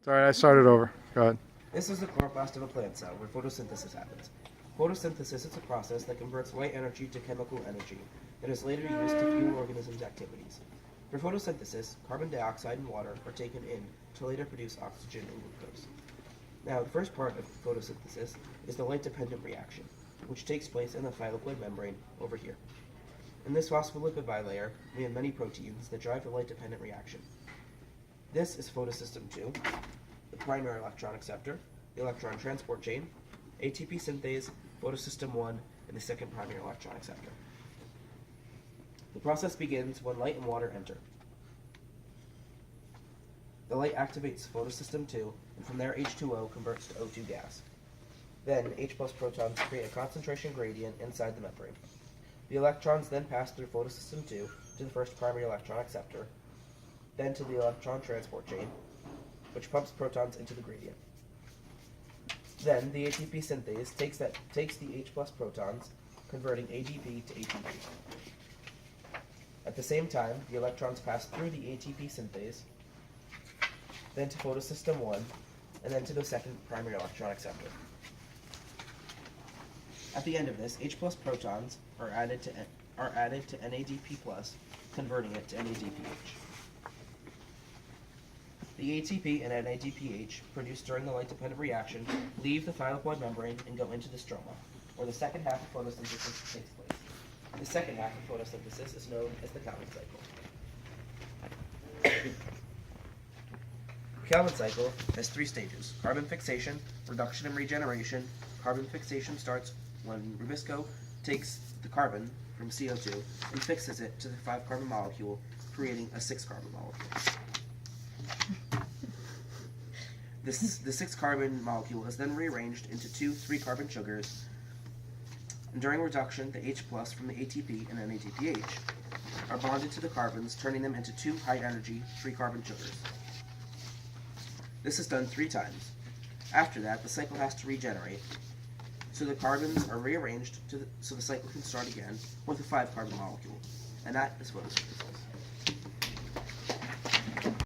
Sorry, I started over. Go ahead. This is the chloroplast of a plant cell, where photosynthesis happens. Photosynthesis is a process that converts light energy to chemical energy that is later used to fuel organisms' activities. For photosynthesis, carbon dioxide and water are taken in to later produce oxygen and glucose. Now, the first part of photosynthesis is the light-dependent reaction, which takes place in the thylakoid membrane over here. In this phospholipid bilayer, we have many proteins that drive the light-dependent reaction. This is photosystem 2, the primary electron acceptor, the electron transport chain, ATP synthase, photosystem 1, and the second primary electron acceptor. The process begins when light and water enter. The light activates photosystem 2, and from there H2O converts to O2 gas. Then H plus protons create a concentration gradient inside the membrane. The electrons then pass through photosystem 2 to the first primary electron acceptor, then to the electron transport chain, which pumps protons into the gradient. Then the ATP synthase takes the H plus protons, converting ADP to ATP. At the same time, the electrons pass through the ATP synthase, then to photosystem 1, and then to the second primary electron acceptor. At the end of this, H plus protons are added to NADP plus, converting it to NADPH. The ATP and NADPH produced during the light-dependent reaction leave the thylakoid membrane and go into the stroma, where the second half of photosynthesis takes place. The second half of photosynthesis is known as the Calvin cycle. The Calvin cycle has 3 stages: carbon fixation, reduction and regeneration. Carbon fixation starts when Rubisco takes the carbon from CO2 and fixes it to the 5-carbon molecule, creating a 6-carbon molecule. The 6-carbon molecule is then rearranged into 2 3-carbon sugars, and during reduction, the H plus from the ATP and NADPH are bonded to the carbons, turning them into 2 high-energy 3-carbon sugars. This is done 3 times. After that, the cycle has to regenerate, so the carbons are rearranged so the cycle can start again with a 5-carbon molecule, and that is photosynthesis.